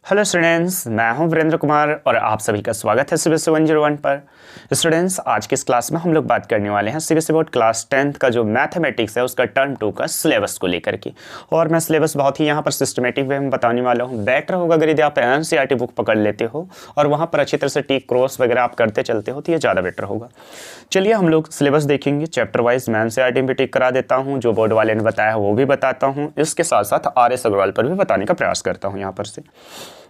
Hello students, मैं हूं वीरेंद्र कुमार और आप सभी का स्वागत है सीबीएसई 101 पर। स्टूडेंट्स, आज की इस क्लास में हम लोग बात करने वाले हैं सीबीएसई बोर्ड क्लास 10th का जो मैथमेटिक्स है उसका टर्म 2 का सिलेबस को लेकर के। और मैं सिलेबस बहुत ही यहाँ पर सिस्टमेटिक वे में बताने वाला हूँ। बेटर होगा अगर यदि आप एनसीईआरटी बुक पकड़ लेते हो और वहाँ पर अच्छी तरह से टिक क्रॉस वगैरह आप करते चलते हो तो ये ज़्यादा बेटर होगा। चलिए हम लोग सिलेबस देखेंगे चैप्टर वाइज। मैं एनसीईआरटी में टिक करा देता हूँ, जो बोर्ड वाले ने बताया वो भी बताता हूँ, इसके साथ साथ RS अग्रवाल पर भी बताने का प्रयास करता हूँ यहाँ पर से।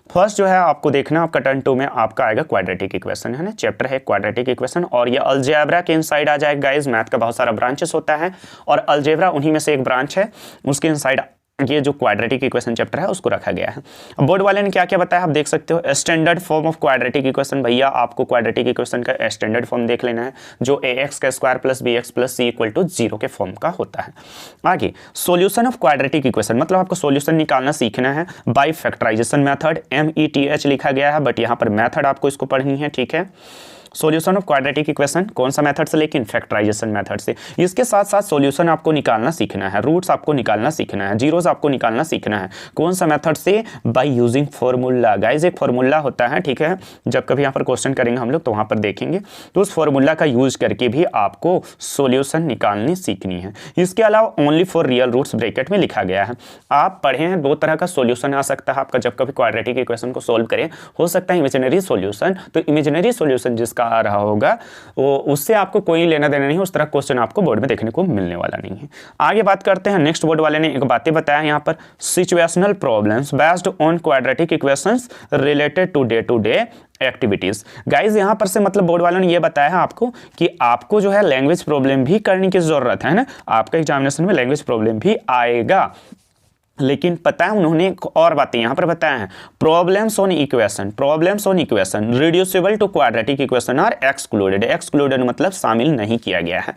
फर्स्ट जो है आपको देखना, आपका टर्न 2 में आपका आएगा क्वाड्रेटिक इक्वेशन, है ना। चैप्टर है क्वाड्रेटिक इक्वेशन और ये अलजेब्रा के इनसाइड आ जाएगा गाइस। मैथ का बहुत सारा ब्रांचेस होता है और अलजेब्रा उन्हीं में से एक ब्रांच है, उसके इनसाइड ये जो क्वाड्रेटिक इक्वेशन चैप्टर है उसको रखा गया है। बोर्ड वाले ने क्या क्या बताया आप देख सकते हो। Standard form of quadratic equation, भैया आपको क्वाड्रेटिक इक्वेशन का स्टैंडर्ड फॉर्म देख लेना है, जो ax का square plus bx plus c equal to 0 के फॉर्म का होता है। आगे सॉल्यूशन ऑफ क्वाड्रेटिक इक्वेशन, मतलब आपको सॉल्यूशन निकालना सीखना है बाय फैक्टराइजेशन मेथड। METH लिखा गया है बट यहाँ पर मेथड आपको इसको पढ़नी है, ठीक है। सॉल्यूशन ऑफ क्वाड्रेटिक इक्वेशन कौन सा मेथड से, लेकिन फैक्टराइजेशन मेथड से। इसके साथ साथ सॉल्यूशन आपको निकालना सीखना है, रूट्स आपको निकालना सीखना है, जीरोस आपको निकालना सीखना है। कौन सा मेथड से, बाय यूजिंग फॉर्मूला। गाइस एक फॉर्मूला होता है, ठीक है। जब कभी यहाँ पर क्वेश्चन करेंगे हम लोग तो वहाँ पर देखेंगे, तो उस फॉर्मूला का यूज करके भी आपको सॉल्यूशन निकालनी सीखनी है। इसके अलावा only for real roots bracket में लिखा गया है। आप पढ़े हैं दो तरह का सॉल्यूशन आ सकता है आपका जब कभी क्वाड्रेटिक इक्वेशन को सोल्व करें। हो सकता है इमेजिनरी सॉल्यूशन, तो इमेजिनरी सॉल्यूशन जिसका आ रहा होगा वो उससे आपको कोई लेना देना नहीं, उस तरह क्वेश्चन आपको बोर्ड में देखने को मिलने वाला नहीं है। आगे बात करते हैं, नेक्स्ट बोर्ड वाले ने एक बातें बताया यहाँ पर, situational problems based on quadratic equations related to day activities. Guys यहाँ पर से मतलब बोर्ड वालों ने ये बताया है आपको कि आपको जो है लैंग्वेज प्रॉब्लम भी करने की जरूरत है ना। आपका एग्जामिनेशन में लैंग्वेज प्रॉब्लम भी आएगा, लेकिन पता है उन्होंने और बातें यहाँ पर बताया है। Problems on equation reducible to quadratic equation are excluded मतलब शामिल नहीं किया गया है।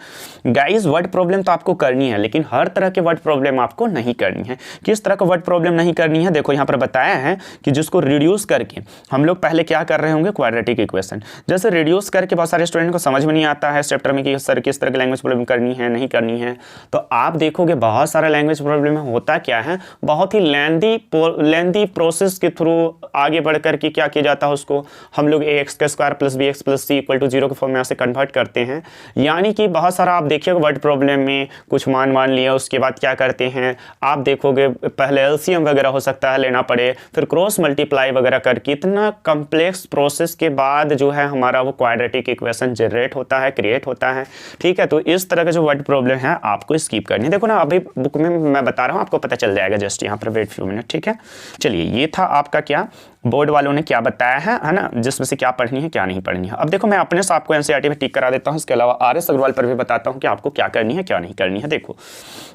गाइस वर्ड प्रॉब्लम तो आपको करनी है, लेकिन हर तरह के वर्ड प्रॉब्लम आपको नहीं करनी है। किस तरह का वर्ड प्रॉब्लम नहीं करनी है, देखो यहाँ पर बताया है कि जिसको रिड्यूस करके हम लोग पहले क्या कर रहे होंगे, क्वाड्रेटिक इक्वेशन जैसे रिड्यूस करके बहुत सारे स्टूडेंट को समझ में नहीं आता है इस चैप्टर में कि सर किस तरह की लैंग्वेज प्रॉब्लम करनी है नहीं करनी है। तो आप देखोगे बहुत सारा लैंग्वेज प्रॉब्लम में होता क्या है, बहुत ही लेंदी प्रोसेस के थ्रू आगे बढ़ करके क्या किया जाता है, उसको हम लोग ax का square plus bx plus c equal to 0 के फॉर्म में से कन्वर्ट करते हैं। यानी कि बहुत सारा आप देखिएगा वर्ड प्रॉब्लम में कुछ मान लिया, उसके बाद क्या करते हैं आप देखोगे पहले एलसीएम वगैरह हो सकता है लेना पड़े, फिर क्रॉस मल्टीप्लाई वगैरह करके इतना कम्प्लेक्स प्रोसेस के बाद जो है हमारा वो क्वाड्रेटिक इक्वेशन जनरेट होता है, क्रिएट होता है, ठीक है। तो इस तरह का जो वर्ड प्रॉब्लम है आपको स्किप करनी है। देखो ना अभी बुक में मैं बता रहा हूँ, आपको पता चल जाएगा जस्ट यहाँ पर वेट फ्यू मिनट, ठीक है। चलिए ये था आपका क्या बोर्ड वालों ने क्या बताया है ना, जिसमें से क्या पढ़नी है क्या नहीं पढ़नी है। अब देखो मैं अपने से आपको एनसीईआरटी में टिक करा देता हूँ, इसके अलावा RS अग्रवाल पर भी बताता हूँ कि आपको क्या करनी है क्या नहीं करनी है। देखो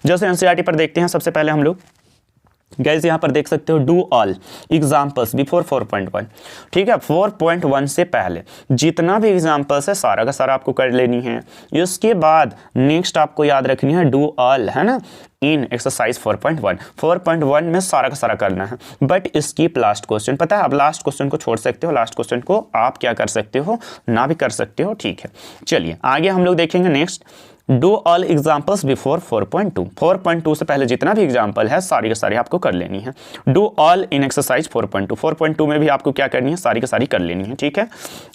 जैसे एनसीईआरटी पर देखते हैं, सबसे पहले हम लोग गाइस यहाँ पर देख सकते हो डू ऑल एग्जाम्पल्स बिफोर 4.1, ठीक है। 4.1 से पहले जितना भी एग्जाम्पल्स है सारा का सारा आपको कर लेनी है। इसके बाद नेक्स्ट आपको याद रखनी है डू ऑल, है ना, इन एक्सरसाइज 4.1 में सारा का सारा करना है, बट स्किप लास्ट क्वेश्चन। पता है आप लास्ट क्वेश्चन को छोड़ सकते हो, लास्ट क्वेश्चन को आप क्या कर सकते हो, ना भी कर सकते हो, ठीक है। चलिए आगे हम लोग देखेंगे next, do all examples before 4.2। 4.2 से पहले जितना भी एग्जाम्पल है सारी की सारी आपको कर लेनी है। Do all in exercise 4.2। 4.2 में भी आपको क्या करनी है, सारी की सारी कर लेनी है, ठीक है।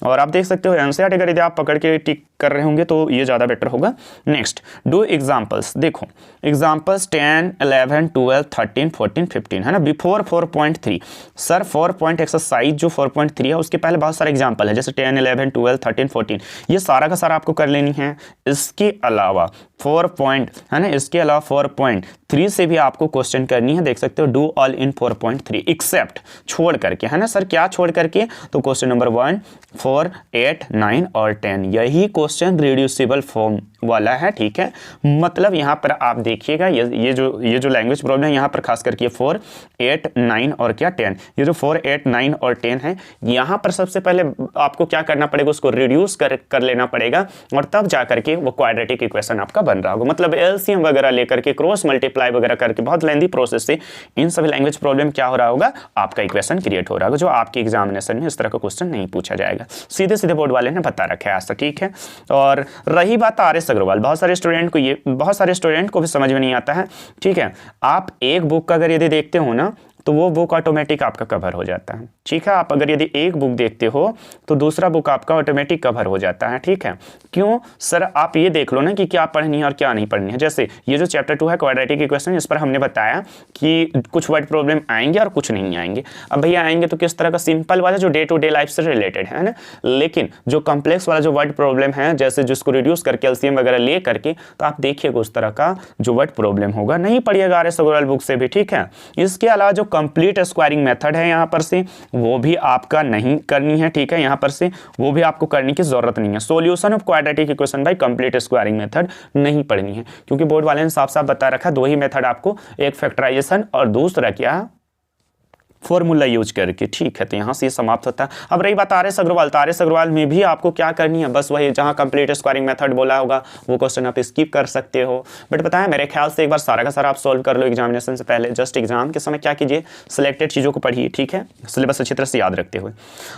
और आप देख सकते हो एनसीईआरटी अगर यदि आप पकड़ के टिक कर रहे होंगे तो ये ज़्यादा बेटर होगा। नेक्स्ट डू एग्जाम्पल्स, देखो एग्जाम्पल्स 10, 11, 12, 13, 14, 15, है ना, बिफोर 4.3। सर 4 एक्सरसाइज जो 4.3 है उसके पहले बहुत सारे एग्जाम्पल है, जैसे 10, 11, 12, 13, 14, ये सारा का सारा आपको कर लेनी है। इसके अलावा 4 है ना, इसके अलावा 4.3 से भी आपको क्वेश्चन करनी है, देख सकते हो डू ऑल इन 4.3 एक्सेप्ट, छोड़ करके, है ना। सर क्या छोड़ करके, तो क्वेश्चन नंबर 1, 4, 8, 9 और 10, यही क्वेश्चन रिड्यूसिबल फॉर्म वाला है, ठीक है। मतलब यहाँ पर आप देखिएगा ये जो लैंग्वेज प्रॉब्लम है यहाँ पर खास करके 4, 8, 9 और क्या 10, ये जो 4, 8, 9 और 10 है, यहाँ पर सबसे पहले आपको क्या करना पड़ेगा, उसको रिड्यूस कर लेना पड़ेगा और तब जा करके वो क्वाड्रेटिक इक्वेशन आपका बन रहा होगा। मतलब एलसीएम वगैरह लेकर के क्रॉस मल्टीप्लाई वगैरह करके बहुत लेंदी प्रोसेस से इन सभी लैंग्वेज प्रॉब्लम क्या हो रहा होगा, आपका इक्वेशन क्रिएट हो रहा होगा, जो आपके एग्जामिनेशन में इस तरह का क्वेश्चन नहीं पूछा जाएगा। सीधे सीधे बोर्ड वाले ने बता रखा है ऐसा, ठीक है। और रही बात RS अग्रवाल, बहुत सारे स्टूडेंट को भी समझ में नहीं आता है, ठीक है। आप एक बुक का अगर यदि देखते हो ना तो वो बुक ऑटोमेटिक आपका कवर हो जाता है। ठीक है, आप अगर यदि एक बुक देखते हो तो दूसरा बुक आपका ऑटोमेटिक कवर हो जाता है। ठीक है, क्यों सर? आप ये देख लो ना कि क्या पढ़नी है और क्या नहीं पढ़नी है। जैसे ये जो चैप्टर 2 है क्वाड्रेटिक इक्वेशन, इस पर हमने बताया कि कुछ वर्ड प्रॉब्लम आएंगे और कुछ नहीं आएंगे। अब भैया आएंगे तो किस तरह का? सिंपल वाला जो डे टू डे लाइफ से रिलेटेड है ना, लेकिन जो कॉम्प्लेक्स वाला जो वर्ड प्रॉब्लम है, जैसे जिसको रिड्यूस करके एलसीएम वगैरह ले करके, तो आप देखिएगा उस तरह का जो वर्ड प्रॉब्लम होगा नहीं पढ़िएगा RS अग्रवाल बुक से भी। ठीक है, इसके अलावा जो कंप्लीट स्क्वायरिंग मेथड है यहाँ पर से, वो भी आपका नहीं करनी है। ठीक है, यहाँ पर से वो भी आपको करने की जरूरत नहीं है। Solution of quadratic equation by complete squaring method नहीं पढ़नी है, क्योंकि बोर्ड वाले ने साफ साफ बता रखा दो ही मेथड आपको, एक फैक्टराइजेशन और दूसरा क्या, फॉर्मूला यूज करके। ठीक है, तो यहाँ से ये समाप्त होता है। अब रही बात RS अग्रवाल, तो RS अग्रवाल में भी आपको क्या करनी है, बस वही जहाँ कंप्लीट स्क्वायरिंग मेथड बोला होगा वो क्वेश्चन आप स्किप कर सकते हो। बट पता है मेरे ख्याल से एक बार सारा का सारा आप सॉल्व कर लो एग्जामिनेशन से पहले। जस्ट एग्जाम के समय क्या कीजिए, सिलेक्टेड चीज़ों को पढ़िए। ठीक है, सिलेबस अच्छी तरह से याद रखते हुए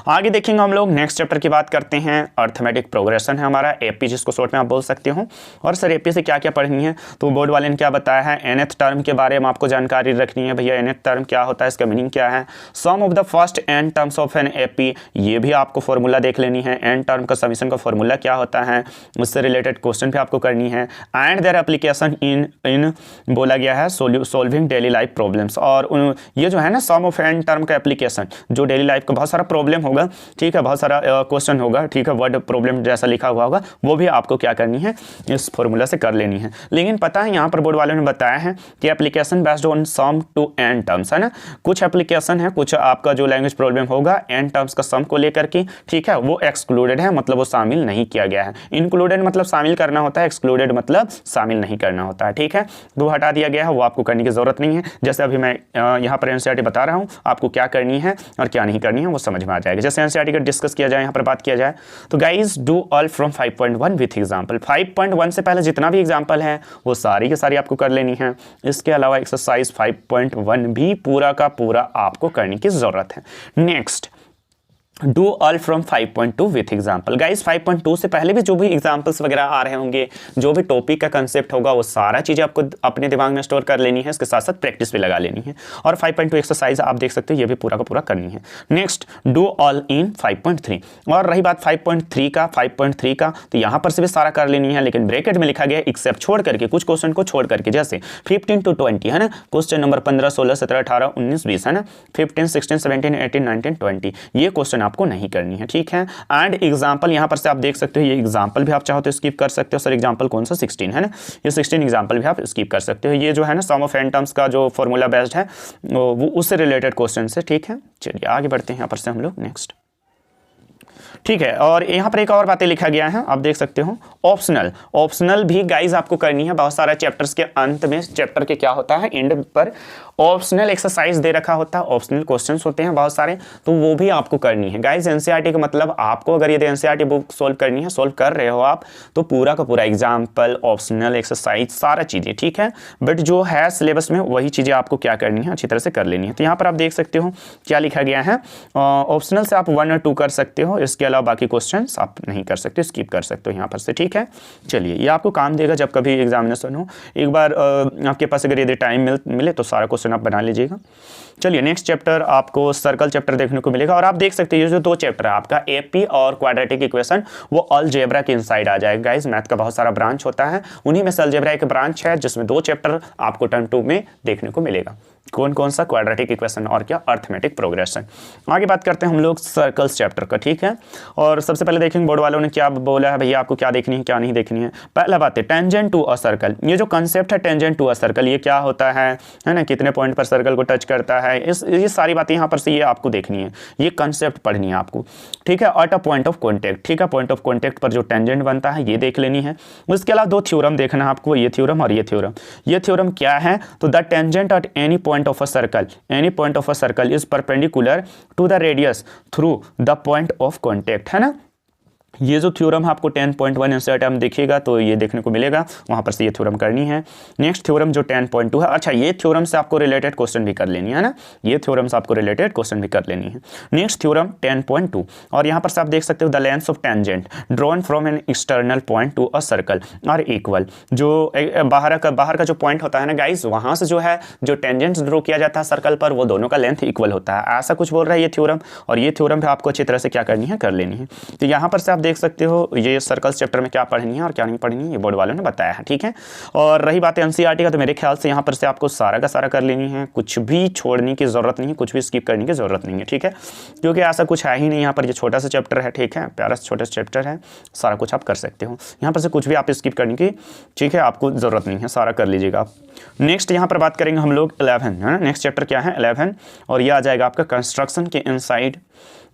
आगे देखेंगे हम लोग। नेक्स्ट चैप्टर की बात करते हैं, अर्थमेटिक प्रोग्रेशन है हमारा, AP जिसको शॉर्ट में आप बोल सकते हो। और सर AP से क्या क्या पढ़नी है, तो बोर्ड वाले ने क्या बताया है, nth टर्म के बारे में आपको जानकारी रखनी है। भैया nth टर्म क्या होता है, इसका मीनिंग क्या है, sum the first n terms of an AP, ये भी आपको फॉर्मूला देख लेनी है। n टर्म का समीशन का फॉर्मूला क्या होता है, उससे रिलेटेड क्वेश्चन भी आपको करनी है। एंड देयर एप्लीकेशन इन बोला गया है सॉल्विंग डेली लाइफ प्रॉब्लम्स। और ये जो है ना सम ऑफ n टर्म का एप्लीकेशन, जो डेली लाइफ का बहुत सारा प्रॉब्लम होगा, ठीक है, बहुत सारा क्वेश्चन होगा, ठीक है, वर्ड प्रॉब्लम जैसा लिखा हुआ होगा, वो भी आपको क्या करनी है, इस फॉर्मूला से कर लेनी है। लेकिन पता है यहाँ पर बोर्ड वालों ने बताया है कि application based on sum to n terms, है ना। कुछ एप्लीकेशन है, कुछ आपका जो लैंग्वेज प्रॉब्लम होगा n टर्म्स का सम को लेकर के, ठीक है, वो एक्सक्लूडेड है, मतलब वो शामिल नहीं किया गया है। इंक्लूडेड मतलब शामिल करना होता है, एक्सक्लूडेड मतलब शामिल नहीं करना होता है। ठीक है, वो हटा दिया गया है, वो आपको करने की जरूरत नहीं है। जैसे अभी मैं यहाँ पर एनसीईआरटी बता रहा हूँ, आपको क्या करनी है और क्या नहीं करनी है वो समझ में आ जाएगा। जैसे एनसीईआरटी का डिस्कस किया जाए, यहाँ पर बात किया जाए, तो guys do all from 5.1 with example. 5.1 से पहले जितना भी एग्जाम्पल है वो सारी की सारी आपको कर लेनी है। इसके अलावा एक्सरसाइज 5.1 भी पूरा का पूरा आपको करने की जरूरत है। Next, do all from 5.2 with example. Guys 5.2 से पहले भी जो भी एग्जाम्पल्स वगैरह आ रहे होंगे, जो भी टॉपिक का कंसेप्ट होगा, वो सारा चीज़ें आपको अपने दिमाग में स्टोर कर लेनी है, इसके साथ साथ प्रैक्टिस भी लगा लेनी है। और 5.2 एक्सरसाइज आप देख सकते हो, ये भी पूरा का पूरा करनी है। Next, do all in 5.3। और रही बात 5.3 का, तो यहाँ पर से भी सारा कर लेनी है, लेकिन ब्रैकेट में लिखा गया एक्सेप्ट छोड़ करके, कुछ क्वेश्चन को छोड़ करके, जैसे 15 to 20 है ना, क्वेश्चन नंबर 15, 16, 17, 18, 19, 20 है ना, 15, 16, 17, 18, 19, 20 ये क्वेश्चन आपको नहीं करनी है। ठीक है, एंड एग्जांपल यहाँ पर से आप देख सकते हो, ये एग्जांपल भी आप चाहो तो स्किप कर सकते हो। सर एग्जांपल कौन सा, 16 है ना, ये 16 एग्जांपल भी आप स्किप कर सकते हो। ये जो है ना सम ऑफ n टर्म्स का जो फॉर्मूला बेस्ड है, वो उससे रिलेटेड क्वेश्चन से। ठीक है, चलिए आगे बढ़ते हैं यहाँ पर से हम लोग नेक्स्ट। ठीक है, और यहाँ पर एक और बातें लिखा गया है, आप देख सकते हो, ऑप्शनल। ऑप्शनल भी गाइज आपको करनी है। बहुत सारा चैप्टर्स के अंत में, चैप्टर के क्या होता है, एंड पर ऑप्शनल एक्सरसाइज दे रखा होता है, ऑप्शनल क्वेश्चंस होते हैं बहुत सारे, तो वो भी आपको करनी है। गाइज एनसीईआरटी का मतलब आपको, अगर यदि एनसीईआरटी बुक सोल्व करनी है, सोल्व कर रहे हो आप, तो पूरा का पूरा एग्जाम्पल, ऑप्शनल एक्सरसाइज, सारा चीज़ें। ठीक है, बट जो है सिलेबस में वही चीज़ें आपको क्या करनी है, अच्छी तरह से कर लेनी है। तो यहाँ पर आप देख सकते हो क्या लिखा गया है, ऑप्शनल से आप 1 और 2 कर सकते हो, इसके अलावा बाकी क्वेश्चंस आप नहीं कर सकते, स्किप कर सकते हो यहाँ पर से। ठीक है, चलिए ये आपको काम देगा जब कभी एग्जामिनेशन हो। एक बार आपके पास अगर यदि टाइम मिले तो सारा क्वेश्चन आप बना लीजिएगा। चलिए नेक्स्ट चैप्टर आपको सर्कल चैप्टर देखने को मिलेगा। और आप देख सकते हैं ये जो 2 चैप्टर है आपका, AP और क्वाड्रेटिक इक्वेशन, वो अलजेब्रा के इनसाइड आ जाएगा। गाइस मैथ का बहुत सारा ब्रांच होता है, उन्हीं में से अलजेब्रा एक ब्रांच है, जिसमें 2 चैप्टर आपको टर्म 2 में देखने को मिलेगा। कौन कौन सा, क्वाड्रेटिक इक्वेशन और क्या, अर्थमेटिक प्रोग्रेशन। आगे बात करते हैं हम लोग सर्कल्स चैप्टर का। ठीक है, और सबसे पहले देखेंगे बोर्ड वालों ने क्या बोला है, भैया आपको क्या देखनी है क्या नहीं देखनी है। पहला बात है टेंजेंट टू अ सर्कल। ये जो कंसेप्ट है टेंजेंट टू अ सर्कल, ये क्या होता है ना, कितने पॉइंट पर सर्कल को टच करता है, ये सारी बातें यहाँ पर से ये आपको देखनी है, ये कंसेप्ट पढ़नी है आपको। ठीक है, at a point of contact. ठीक है, पॉइंट ऑफ कॉन्टेक्ट पर जो टेंजेंट बनता है ये देख लेनी है। उसके अलावा 2 थ्योरम देखना है आपको, ये थ्योरम और ये थ्योरम। ये थ्योरम क्या है, तो the tangent at any point of a circle, any point of a circle is perpendicular to the radius through the point of contact, है ना। ये जो थ्योरम है आपको 10.1 एनसीईआरटी में देखिएगा तो ये देखने को मिलेगा, वहाँ पर से ये थ्योरम करनी है। नेक्स्ट थ्योरम जो 10.2 है, अच्छा ये थ्योरम से आपको रिलेटेड क्वेश्चन भी कर लेनी है ना, ये थ्योरम से आपको रिलेटेड क्वेश्चन भी कर लेनी है। नेक्स्ट थ्योरम 10.2 और यहाँ पर से आप देख सकते हो the length of tangent drawn from an external point to a circle are equal. जो बाहर का जो पॉइंट होता है ना गाइस, वहाँ से जो है जो टेंजेंट ड्रॉ किया जाता है सर्कल पर, वो दोनों का लेंथ इक्वल होता है, ऐसा कुछ बोल रहा है ये थ्योरम। और ये थ्योरम भी आपको अच्छी तरह से क्या करनी है, कर लेनी है। तो यहाँ पर से आप देख सकते हो ये सर्कल्स चैप्टर में क्या पढ़नी है और क्या नहीं पढ़नी है, ये बोर्ड वालों ने बताया है, ठीक है। और रही बात एनसीईआरटी का, तो मेरे ख्याल से यहाँ पर से आपको सारा का सारा कर लेनी है, कुछ भी छोड़ने की जरूरत नहीं है, कुछ भी स्किप करने की जरूरत नहीं है, ठीक है, क्योंकि ऐसा कुछ है ही नहीं यहाँ पर। ये छोटा सा चैप्टर है, ठीक है, प्यारा सा छोटा सा चैप्टर है, सारा कुछ आप कर सकते हो, यहाँ पर से कुछ भी आप स्किप करने की, ठीक है, आपको जरूरत नहीं है, सारा कर लीजिएगा आप। नेक्स्ट यहाँ पर बात करेंगे हम लोग 11 है ना, नेक्स्ट चैप्टर क्या है 11, और ये आ जाएगा आपका कंस्ट्रक्शन के इनसाइड।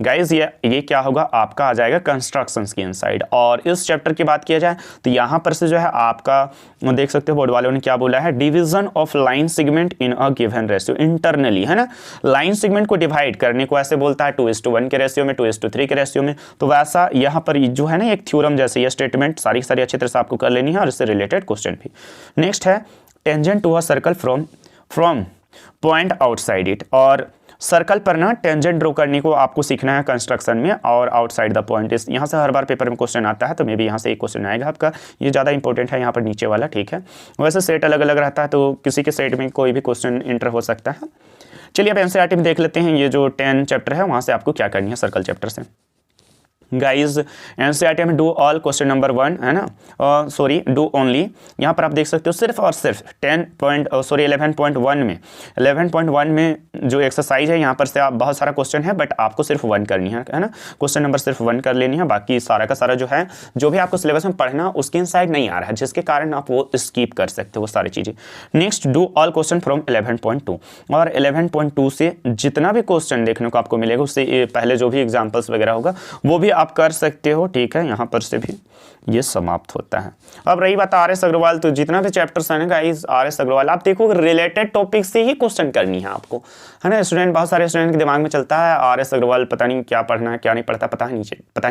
गाइज ये क्या होगा, आपका आ जाएगा कंस्ट्रक्शंस की इनसाइड। और इस चैप्टर की बात किया जाए तो यहाँ पर से जो है आपका देख सकते हो बोर्ड वालों ने क्या बोला है, division of line segment in a given ratio internally, है ना, लाइन सेगमेंट को डिवाइड करने को ऐसे बोलता है 2:1 के रेशियो में, 2:3 के रेशियो में। तो वैसा यहाँ पर जो है ना एक थ्योरम जैसे ये स्टेटमेंट सारी अच्छी तरह से आपको कर लेनी है, और इससे रिलेटेड क्वेश्चन भी। नेक्स्ट है tangent to a circle from point outside it. और सर्कल पर ना टेंजेंट ड्रॉ करने को आपको सीखना है कंस्ट्रक्शन में, और आउटसाइड द पॉइंट इस, यहाँ से हर बार पेपर में क्वेश्चन आता है, तो मे भी यहाँ से एक क्वेश्चन आएगा आपका, ये ज़्यादा इंपॉर्टेंट है यहाँ पर नीचे वाला, ठीक है। वैसे सेट अलग अलग रहता है, तो किसी के सेट में कोई भी क्वेश्चन इंटर हो सकता है। चलिए अब एनसीईआरटी में देख लेते हैं, ये जो 10 चैप्टर है वहाँ से आपको क्या करनी है सर्कल चैप्टर से। गाइज एनसीईआरटी में डू ऑल क्वेश्चन नंबर 1 है ना, सॉरी डू ओनली, यहाँ पर आप देख सकते हो सिर्फ और सिर्फ 11.1 में जो एक्सरसाइज है यहाँ पर से आप बहुत सारा क्वेश्चन है, बट आपको सिर्फ 1 करनी है ना, क्वेश्चन नंबर सिर्फ 1 कर लेनी है, बाकी सारा का सारा जो है जो भी आपको सिलेबस में पढ़ना उसके इनसाइड नहीं आ रहा है, जिसके कारण आप वो स्किप कर सकते हो वो सारी चीज़ें। Next do all question from 11.2, और 11.2 से जितना भी क्वेश्चन देखने को आपको मिलेगा उससे पहले जो भी एग्जाम्पल्स वगैरह होगा वो भी आप कर सकते हो, ठीक है। यहाँ पर से भी ये समाप्त होता है। अब रही बात आर एस अग्रवाल, तो जितना भी चैप्टर्स है ना गाइस आर एस अग्रवाल, आप देखो रिलेटेड टॉपिक से ही क्वेश्चन करनी है आपको, है ना। स्टूडेंट बहुत सारे स्टूडेंट के दिमाग में चलता है आर एस अग्रवाल पता नहीं क्या पढ़ना है क्या नहीं पढ़ता, पता ही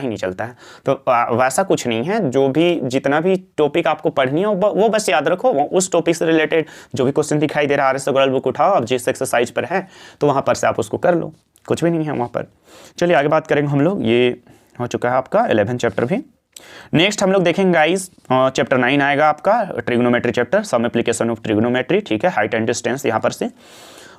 नहीं चलता है। तो वैसा कुछ नहीं है, जो भी जितना भी टॉपिक आपको पढ़नी है वो बस याद रखो, उस टॉपिक से रिलेटेड जो भी क्वेश्चन दिखाई दे रहा है आर एस अग्रवाल बुक उठाओ, अब जिस एक्सरसाइज पर है तो वहाँ पर से आप उसको कर लो, कुछ भी नहीं है वहाँ पर। चलिए आगे बात करेंगे हम लोग, ये हो चुका है आपका 11 चैप्टर भी। नेक्स्ट हम लोग देखेंगे गाइस चैप्टर 9 आएगा आपका trigonometry chapter, some application of trigonometry, ठीक है, हाइट एंड डिस्टेंस यहाँ पर से।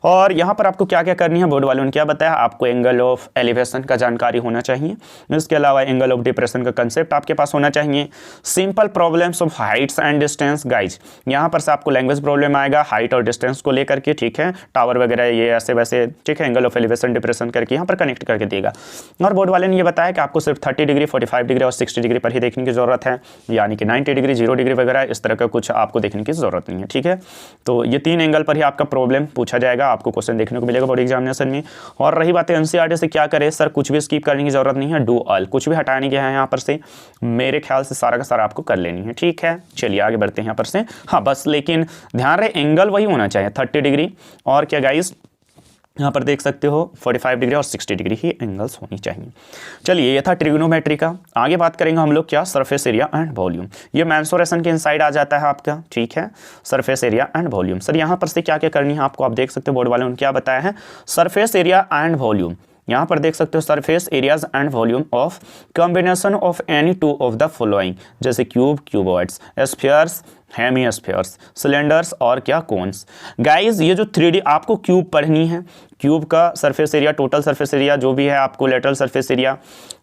और यहाँ पर आपको क्या क्या करनी है बोर्ड वालों ने क्या बताया, आपको एंगल ऑफ एलिवेशन का जानकारी होना चाहिए, इसके अलावा एंगल ऑफ डिप्रेशन का कंसेप्ट आपके पास होना चाहिए, simple problems of Heights and distance. Guys यहाँ पर से आपको लैंग्वेज प्रॉब्लम आएगा हाइट और डिस्टेंस को लेकर के, ठीक है, टावर वगैरह ये ऐसे वैसे, ठीक है, एंगल ऑफ एलिवेशन डिप्रेशन करके यहाँ पर कनेक्ट करके देगा। और बोर्ड वाले ने ये बताया कि आपको सिर्फ 30 डिग्री 45 डिग्री और 60 डिग्री पर ही देखने की जरूरत है, यानी कि 90 डिग्री 0 डिग्री वगैरह इस तरह का कुछ आपको देखने की जरूरत नहीं है, ठीक है। तो ये 3 एंगल पर ही आपका प्रॉब्लम पूछा जाएगा, आपको क्वेश्चन देखने को मिलेगा बोर्ड एग्जामिनेशन में। और रही बात है एनसीईआरटी से क्या करे सर, कुछ भी स्किप करने की जरूरत नहीं है, डू ऑल, कुछ भी हटाने के हैं यहाँ पर से, मेरे ख्याल से सारा का सारा आपको कर लेनी है, ठीक है। चलिए आगे बढ़ते हैं यहाँ पर से, हाँ बस लेकिन ध्यान रहे एंगल वही होना चाहिए 30 डिग्री, और क्या गाइस यहाँ पर देख सकते हो 45 डिग्री और 60 डिग्री ही एंगल्स होनी चाहिए। चलिए ये था ट्रिग्नोमेट्री का। आगे बात करेंगे हम लोग क्या, सरफेस एरिया एंड वॉल्यूम, ये मेंसुरेशन के इनसाइड आ जाता है आपका, ठीक है, surface area and volume. Sir यहाँ पर से क्या क्या करनी है आपको, आप देख सकते हो बोर्ड वालों ने क्या बताया है, सरफेस एरिया एंड वॉल्यूम, यहाँ पर देख सकते हो surface areas and volume of combination of any two of the following, जैसे क्यूब, क्यूबॉइड्स, स्फीयर्स, हेमीस्फीयर्स, सिलेंडर्स और क्या कोन्स। गाइज ये जो 3D आपको क्यूब पढ़नी है, क्यूब का surface area, total surface area जो भी है आपको लेटरल सरफेस एरिया,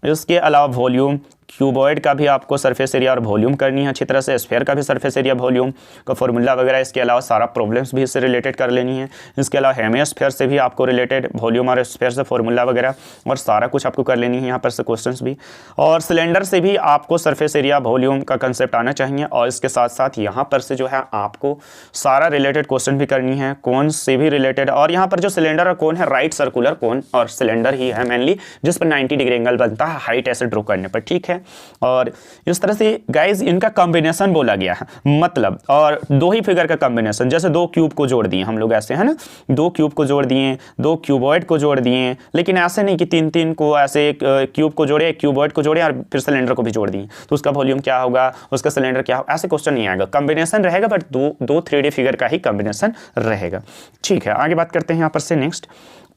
इसके अलावा वॉल्यूम, क्यूबॉइड का भी आपको सरफेस एरिया और वॉल्यूम करनी है अच्छी तरह से, स्फीयर का भी सरफेस एरिया वॉल्यूम का फॉर्मूला वगैरह, इसके अलावा सारा प्रॉब्लम्स भी इससे रिलेटेड कर लेनी है, इसके अलावा हेमिस्फीयर से भी आपको रिलेटेड वॉल्यूम और स्फीयर से फॉर्मूला वगैरह और सारा कुछ आपको कर लेनी है यहाँ पर से क्वेश्चंस भी, और सिलेंडर से भी आपको सरफेस एरिया वॉल्यूम का कंसेप्ट आना चाहिए, और इसके साथ साथ यहाँ पर से जो है आपको सारा रिलेटेड क्वेश्चन भी करनी है, कोन से भी रिलेटेड। और यहाँ पर जो सिलेंडर और कोन है राइट सर्कुलर कोन और सिलेंडर ही है मेनली, जिस पर 90 डिग्री एंगल बनता है हाइट ऐसे ड्रॉ करने पर, ठीक है। और इस तरह से गाइज इनका कॉम्बिनेशन बोला गया है, मतलब और दो ही फिगर का कॉम्बिनेशन, जैसे दो क्यूब को जोड़ दिए हम लोग ऐसे, है ना, दो क्यूब को जोड़ दिए, दो क्यूबॉइड को जोड़ दिए, लेकिन ऐसे नहीं कि तीन तीन को ऐसे क्यूब को जोड़े, क्यूबॉइड को जोड़े और फिर सिलेंडर को भी जोड़ दिए, तो उसका वॉल्यूम क्या होगा, उसका सिलेंडर क्या होगा, ऐसे क्वेश्चन नहीं आएगा। कॉम्बिनेशन रहेगा बट दो 3D फिगर का ही कॉम्बिनेशन रहेगा। ठीक है, आगे बात करते हैं यहाँ पर से next,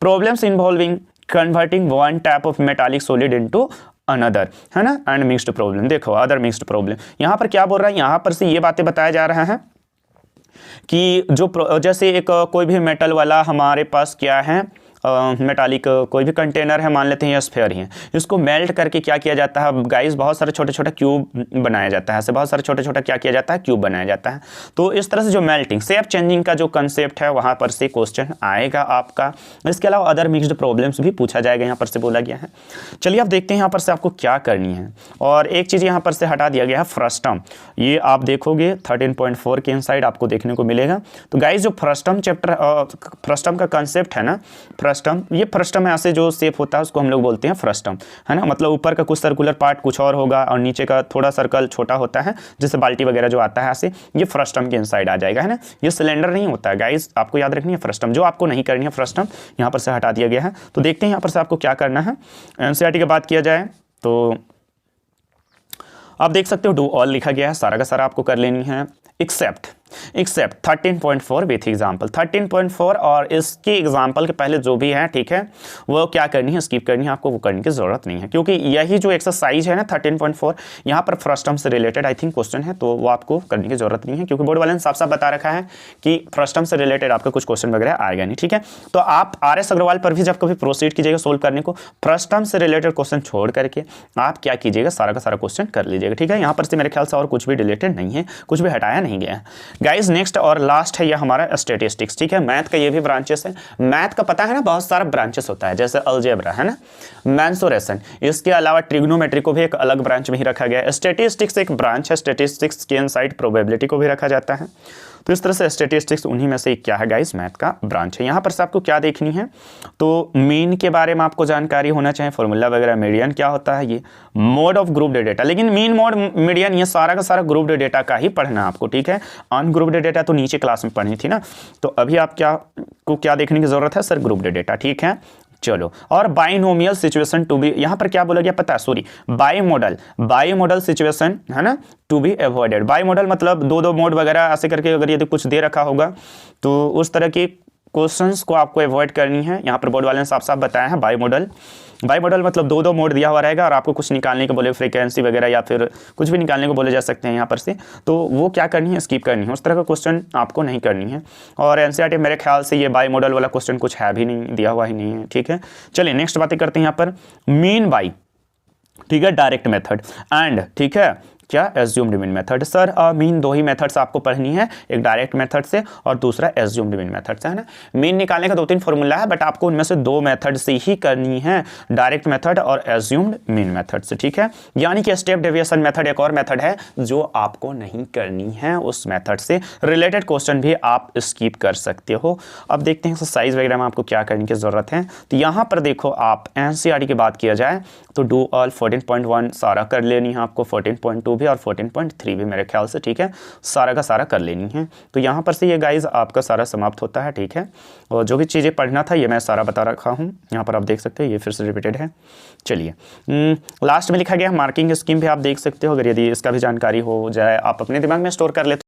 problems involving converting one type of metallic solid into another, है ना, एंड मिक्स्ड प्रॉब्लम। देखो अदर मिक्स्ड प्रॉब्लम, यहाँ पर क्या बोल रहा है, यहाँ पर से ये बातें बताया जा रहा है कि जो जैसे एक कोई भी मेटल वाला हमारे पास क्या है, मेटालिक कोई भी कंटेनर है, मान लेते हैं ये स्फीयर ही है, इसको मेल्ट करके क्या किया जाता है गाइस, बहुत सारे छोटे छोटे क्यूब बनाया जाता है, ऐसे बहुत सारे छोटे छोटे क्या किया जाता है, क्यूब बनाया जाता है। तो इस तरह से जो मेल्टिंग शेप चेंजिंग का जो कंसेप्ट है वहाँ पर से क्वेश्चन आएगा आपका। इसके अलावा अदर मिक्स्ड प्रॉब्लम्स भी पूछा जाएगा, यहाँ पर से बोला गया है। चलिए आप देखते हैं यहाँ पर से आपको क्या करनी है, और एक चीज़ यहाँ पर से हटा दिया गया है फ्रस्टम, ये आप देखोगे 13.4 के इनसाइड आपको देखने को मिलेगा। तो गाइस जो फ्रस्टम चैप्टर, फ्रस्टम का कंसेप्ट है ना, फ्रस्टम, ये फ्रस्टम ऐसे जो शेप होता है उसको हम लोग बोलते हैं फ्रस्टम, है ना, मतलब ऊपर का कुछ सर्कुलर पार्ट कुछ और होगा और नीचे का थोड़ा सर्कल छोटा होता है, जैसे बाल्टी वगैरह जो आता है ऐसे, ये फ्रस्टम के इनसाइड आ जाएगा, है ना। ये सिलेंडर नहीं होता है गाइस, आपको याद रखनी है फ्रस्टम, जो आपको नहीं करनी है फ्रस्टम यहाँ पर से हटा दिया गया है। तो देखते हैं यहाँ पर से आपको क्या करना है। एनसीईआरटी की बात किया जाए तो आप देख सकते हो डू ऑल लिखा गया है, सारा का सारा आपको कर लेनी है, एक्सेप्ट 13.4 विथ एग्जाम्पल 13.4, और इसके एग्जाम्पल के पहले जो भी है, ठीक है, वो क्या करनी है, स्किप करनी है, आपको वो करने की जरूरत नहीं है, क्योंकि यही जो एक्सरसाइज है ना 13.4 यहाँ पर फ्रस्टम से रिलेटेड आई थिंक क्वेश्चन है, तो वो आपको करने की जरूरत नहीं है, क्योंकि बोर्ड वाले ने साफ साफ बता रखा है कि फ्रस्टम से रिलेटेड आपका कुछ क्वेश्चन वगैरह आएगा नहीं। ठीक है, तो आप RS अग्रवाल पर भी जब कभी प्रोसीड कीजिएगा सोल्व करने को, फ्रस्टम से रिलेटेड क्वेश्चन छोड़ करके आप क्या कीजिएगा, सारा का सारा क्वेश्चन कर लीजिएगा। ठीक है, यहाँ पर से मेरे ख्याल से और कुछ भी रिलेटेड नहीं है, कुछ भी हटाया नहीं गया है गाइस। नेक्स्ट और लास्ट है ये हमारा स्टैटिस्टिक्स। ठीक है, मैथ का ये भी ब्रांचेस है, मैथ का पता है ना बहुत सारा ब्रांचेस होता है, जैसे अलजेब्रा है ना, मेंसुरेशन, इसके अलावा ट्रिग्नोमेट्री को भी एक अलग ब्रांच में ही रखा गया है। स्टैटिस्टिक्स एक ब्रांच है, स्टैटिस्टिक्स के इनसाइड प्रोबेबिलिटी को भी रखा जाता है। तो इस तरह से स्टैटिस्टिक्स उन्हीं में से एक क्या है गाइस, मैथ का ब्रांच है। यहाँ पर से आपको क्या देखनी है, तो मीन के बारे में आपको जानकारी होना चाहिए, फॉर्मूला वगैरह, मीडियन क्या होता है, ये मोड ऑफ ग्रुप्ड डेटा, लेकिन मीन मोड मीडियन ये सारा का सारा ग्रुप्ड डेटा का ही पढ़ना है आपको। ठीक है, अनग्रुप्ड डेटा तो नीचे क्लास में पढ़नी थी ना, तो अभी आप क्या देखने की जरूरत है सर, ग्रुप्ड डेटा। ठीक है, चलो, और बाइनोमियल सिचुएशन टू बी, यहां पर क्या बोला गया पता है, सॉरी, बाइमोडल सिचुएशन है ना, टू बी अवॉइडेड। बाइमोडल मतलब दो मोड वगैरह ऐसे करके अगर यदि कुछ दे रखा होगा तो उस तरह की क्वेश्चंस को आपको अवॉइड करनी है। यहाँ पर बोर्ड वाले ने साफ साफ बताया है, बाइमोडल मतलब दो मोड दिया हुआ रहेगा और आपको कुछ निकालने को बोले, फ्रीक्वेंसी वगैरह या फिर कुछ भी निकालने को बोले जा सकते हैं यहाँ पर से, तो वो क्या करनी है, स्किप करनी है, उस तरह का क्वेश्चन आपको नहीं करनी है। और एनसीईआरटी मेरे ख्याल से ये बाइमोडल वाला क्वेश्चन कुछ है भी नहीं, दिया हुआ ही नहीं है। ठीक है, चलिए नेक्स्ट बातें करते हैं यहाँ पर, मीन बाई, ठीक है, डायरेक्ट मेथड एंड, ठीक है, क्या assumed mean method. Sir mean दो ही मेथड्स आपको पढ़नी है, एक डायरेक्ट मेथड से और दूसरा एज्यूम्ड मीन मेथड से, है ना। मीन निकालने का 2-3 फॉर्मूला है, बट आपको उनमें से 2 मेथड से ही करनी है, डायरेक्ट मेथड और एज्यूम्ड मीन मेथड से। ठीक है, यानी कि स्टेप डेविएशन मेथड एक और मेथड है जो आपको नहीं करनी है, उस मेथड से रिलेटेड क्वेश्चन भी आप स्किप कर सकते हो। अब देखते हैं एक्सरसाइज वगैरह में आपको क्या करने की जरूरत है। तो यहाँ पर देखो, आप एनसीईआरटी की बात किया जाए तो डू ऑल 14.1 सारा कर लेनी है आपको, 14.2 भी और 14.3 भी मेरे ख्याल से। ठीक है, सारा का सारा कर लेनी है। तो यहाँ पर से ये गाइज आपका सारा समाप्त होता है। ठीक है, और जो भी चीज़ें पढ़ना था ये मैं सारा बता रखा हूँ, यहाँ पर आप देख सकते हो, ये फिर से रिपीटेड है। चलिए लास्ट में लिखा गया मार्किंग स्कीम भी आप देख सकते हो, अगर यदि इसका भी जानकारी हो जाए आप अपने दिमाग में स्टोर कर लेते